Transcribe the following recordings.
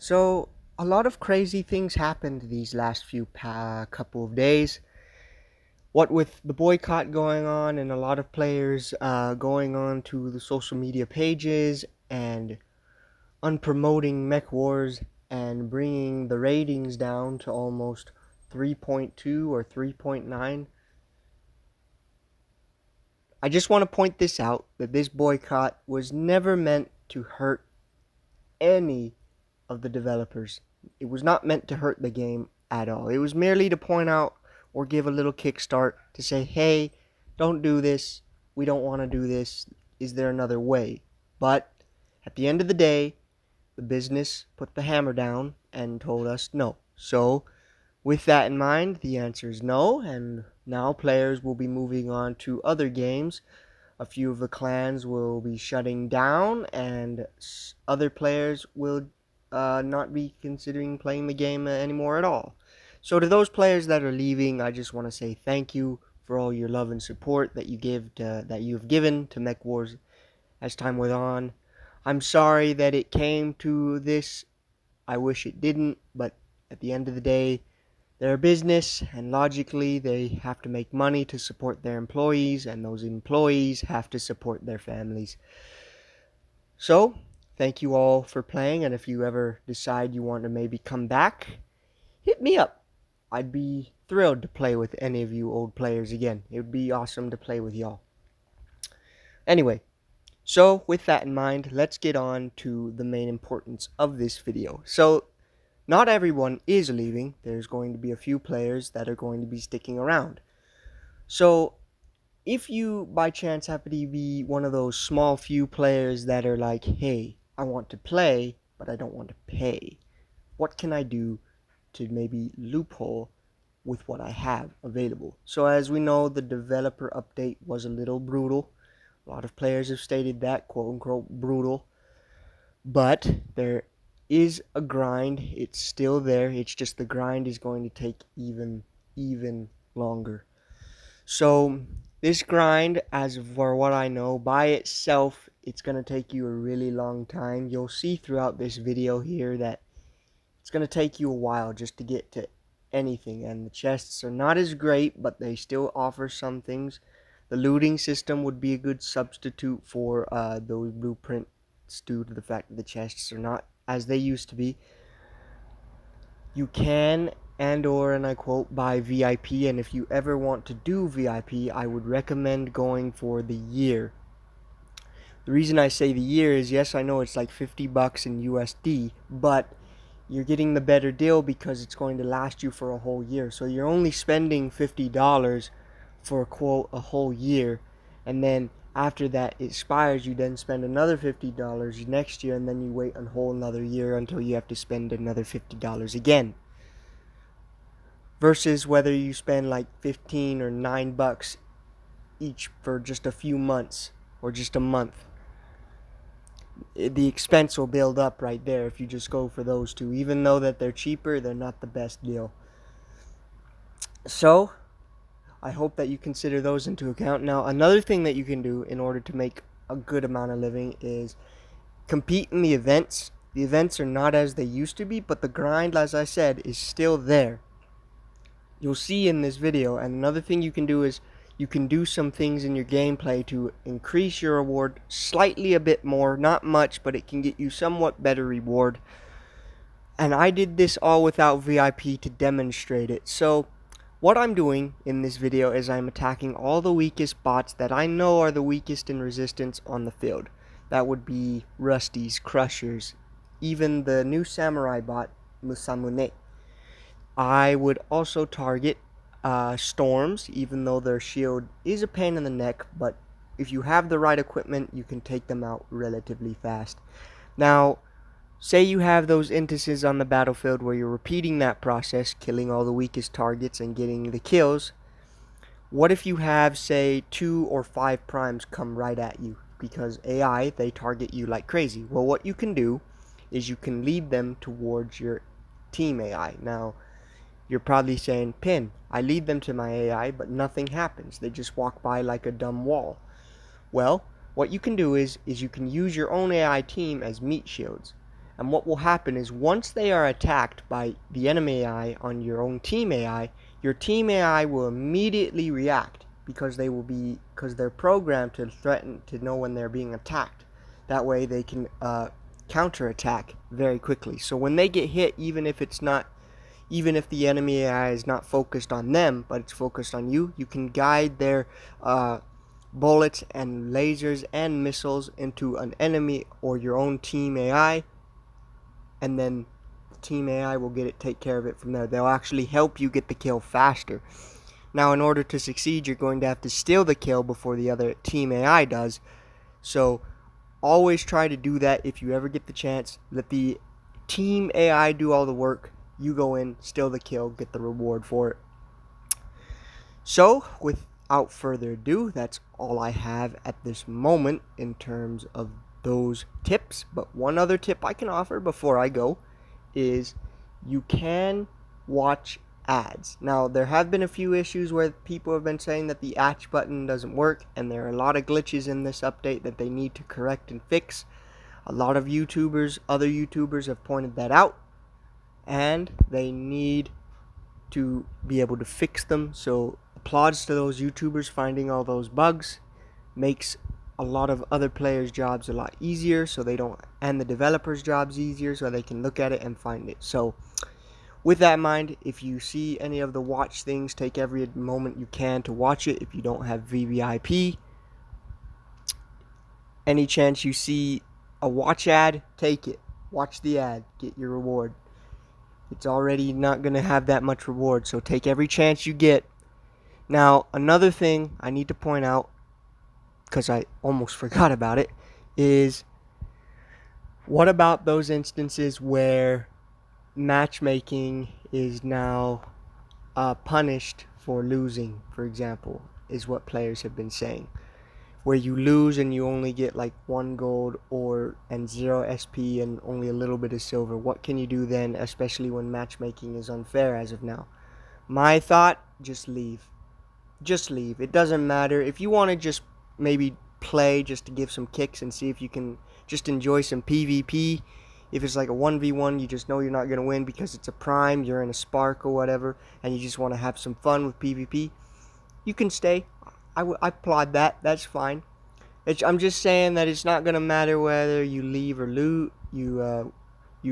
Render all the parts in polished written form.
So, a lot of crazy things happened these last few couple of days. What with the boycott going on and a lot of players going on to the social media pages and unpromoting Mech Wars and bringing the ratings down to almost 3.2 or 3.9. I just want to point this out that this boycott was never meant to hurt any of the developers. It was not meant to hurt the game at all. It was merely to point out or give a little kickstart to say, hey, don't do this. We don't want to do this. Is there another way? But at the end of the day, the business put the hammer down and told us no. So, with that in mind, the answer is no, and now players will be moving on to other games. A few of the clans will be shutting down, and other players will not be considering playing the game anymore at all. So to those players that are leaving, I just want to say thank you for all your love and support that you've given to Mech Wars as time went on. I'm sorry that it came to this. I wish it didn't, but at the end of the day, they're a business, and logically they have to make money to support their employees, and those employees have to support their families. So, thank you all for playing, and if you ever decide you want to maybe come back, hit me up. I'd be thrilled to play with any of you old players again. It would be awesome to play with y'all. Anyway, so with that in mind, let's get on to the main importance of this video. So, not everyone is leaving. There's going to be a few players that are going to be sticking around. So, if you by chance happen to be one of those small few players that are like, hey, I want to play, but I don't want to pay, what can I do to maybe loophole with what I have available? So as we know, the developer update was a little brutal. A lot of players have stated that, quote unquote, brutal. But there is a grind. It's still there. It's just the grind is going to take even longer. So this grind, as for what I know, by itself, it's going to take you a really long time. You'll see throughout this video here that it's going to take you a while just to get to anything. And the chests are not as great, but they still offer some things. The looting system would be a good substitute for those blueprints due to the fact that the chests are not as they used to be. You can and I quote, buy VIP, and if you ever want to do VIP, I would recommend going for the year. The reason I say the year is, yes, I know it's like $50 in USD, but you're getting the better deal because it's going to last you for a whole year. So you're only spending $50 for, quote, a whole year, and then after that it expires, you then spend another $50 next year, and then you wait a whole another year until you have to spend another $50 again. Versus whether you spend like 15 or $9 each for just a few months or just a month. The expense will build up right there if you just go for those two. Even though that they're cheaper, they're not the best deal. So, I hope that you consider those into account. Now, another thing that you can do in order to make a good amount of living is compete in the events. The events are not as they used to be, but the grind, as I said, is still there. You'll see in this video. And another thing you can do is you can do some things in your gameplay to increase your reward slightly a bit more. Not much, but it can get you somewhat better reward. And I did this all without VIP to demonstrate it. So what I'm doing in this video is I'm attacking all the weakest bots that I know are the weakest in resistance on the field. That would be Rusties, Crushers, even the new Samurai bot, Musamune. I would also target Storms, even though their shield is a pain in the neck, but if you have the right equipment, you can take them out relatively fast. Now, say you have those instances on the battlefield where you're repeating that process, killing all the weakest targets and getting the kills. What if you have, say, 2 or 5 primes come right at you? Because AI, they target you like crazy. Well, what you can do is you can lead them towards your team AI. Now, you're probably saying, Pin, I lead them to my AI, but nothing happens. They just walk by like a dumb wall. Well, what you can do is you can use your own AI team as meat shields. And what will happen is once they are attacked by the enemy AI on your own team AI, your team AI will immediately react because they're programmed to threaten, to know when they're being attacked. That way they can counterattack very quickly. So when they get hit, even if the enemy AI is not focused on them, but it's focused on you, you can guide their bullets and lasers and missiles into an enemy or your own team AI, and then the team AI will take care of it from there. They'll actually help you get the kill faster. Now, in order to succeed, you're going to have to steal the kill before the other team AI does. So always try to do that if you ever get the chance. Let the team AI do all the work. You go in, steal the kill, get the reward for it. So, without further ado, that's all I have at this moment in terms of those tips. But one other tip I can offer before I go is you can watch ads. Now, there have been a few issues where people have been saying that the ads button doesn't work, and there are a lot of glitches in this update that they need to correct and fix. A lot of other YouTubers have pointed that out, and they need to be able to fix them. So applauds to those YouTubers finding all those bugs. Makes a lot of other players' jobs a lot easier, and the developers' jobs easier, so they can look at it and find it. So with that in mind, if you see any of the watch things, take every moment you can to watch it. If you don't have VVIP, any chance you see a watch ad, take it. Watch the ad, get your reward. It's already not going to have that much reward, so take every chance you get. Now, another thing I need to point out, because I almost forgot about it, is what about those instances where matchmaking is now punished for losing, for example, is what players have been saying. Where you lose and you only get like 1 gold and 0 SP and only a little bit of silver. What can you do then, especially when matchmaking is unfair as of now? My thought, just leave. Just leave. It doesn't matter. If you want to just maybe play just to give some kicks and see if you can just enjoy some PvP, if it's like a 1v1, you just know you're not going to win because it's a prime, you're in a spark or whatever, and you just want to have some fun with PvP, you can stay. I applaud that. That's fine. I'm just saying that it's not going to matter whether you leave or loot.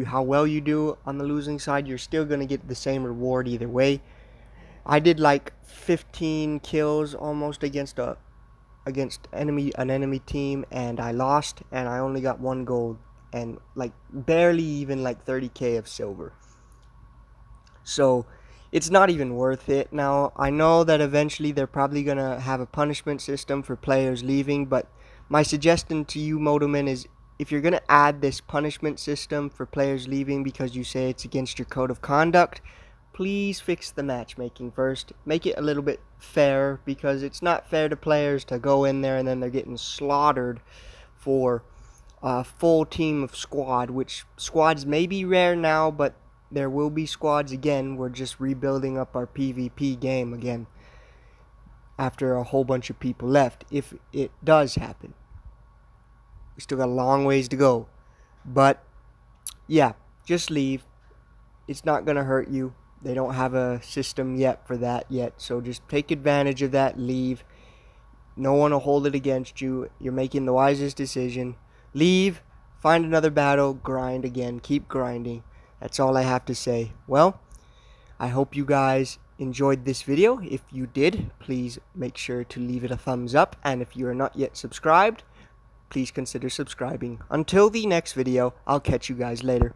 How well you do on the losing side, you're still going to get the same reward either way. I did like 15 kills almost against an enemy team, and I lost, and I only got 1 gold and like barely even like 30k of silver. So it's not even worth it. Now, I know that eventually they're probably going to have a punishment system for players leaving, but my suggestion to you, Motomen, is if you're going to add this punishment system for players leaving because you say it's against your code of conduct, please fix the matchmaking first. Make it a little bit fair, because it's not fair to players to go in there and then they're getting slaughtered for a full team of squad, which squads may be rare now, but there will be squads again. We're just rebuilding up our PvP game again after a whole bunch of people left, if it does happen. We still got a long ways to go, but yeah, just leave. It's not gonna hurt you. They don't have a system yet for that yet, so just take advantage of that. Leave. No one will hold it against you. You're making the wisest decision. Leave, find another battle, grind again, keep grinding. That's all I have to say. Well, I hope you guys enjoyed this video. If you did, please make sure to leave it a thumbs up, and if you are not yet subscribed, please consider subscribing. Until the next video, I'll catch you guys later.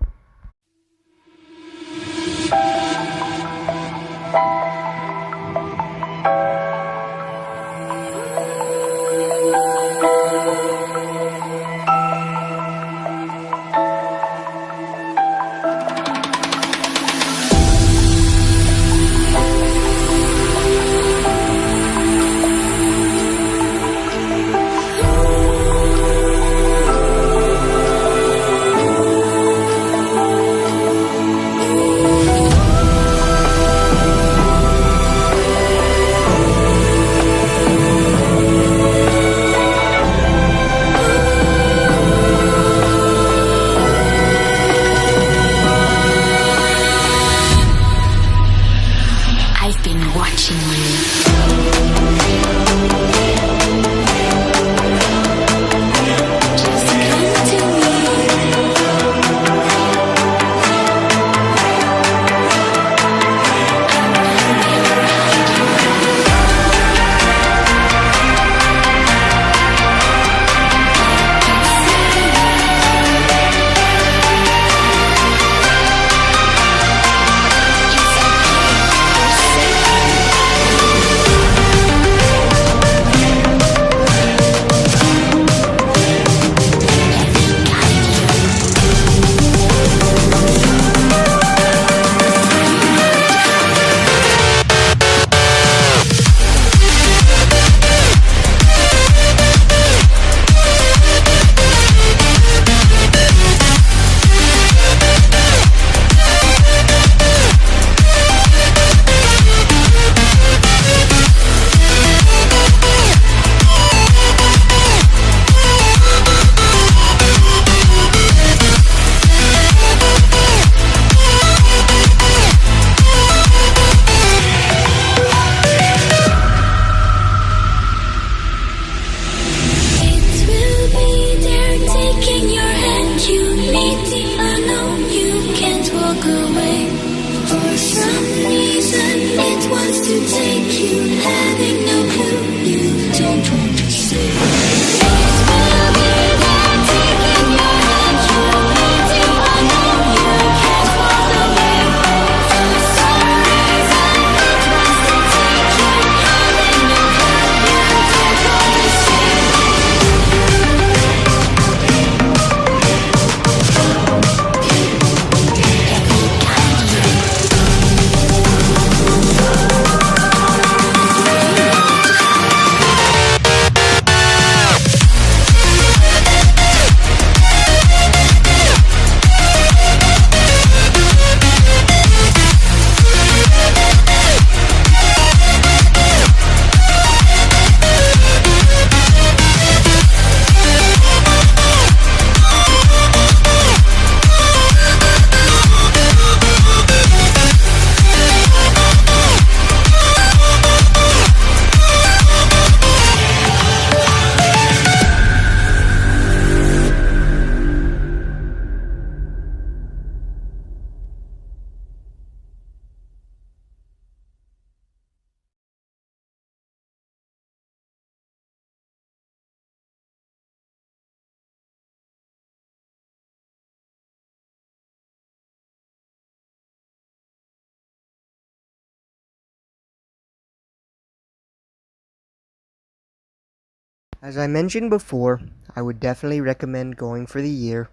As I mentioned before, I would definitely recommend going for the year,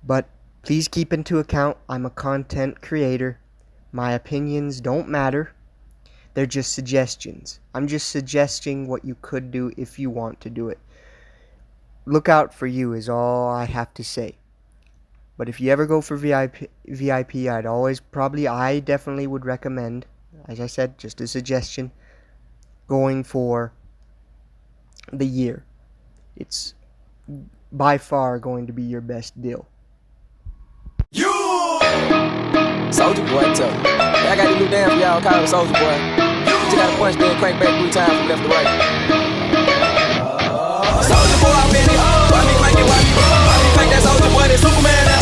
but please keep into account I'm a content creator. My opinions don't matter. They're just suggestions. I'm just suggesting what you could do if you want to do it. Look out for you is all I have to say. But if you ever go for VIP, I definitely would recommend, as I said, just a suggestion, going for the year. It's by far going to be your best deal. You! Soldier Boy, tell me. I got this new dance for y'all called Soldier Boy. You just gotta punch then crank back 3 times from left to right. Soldier Boy, I'm in it. Why me crank it? Why me crank that Soldier Boy? That Superman.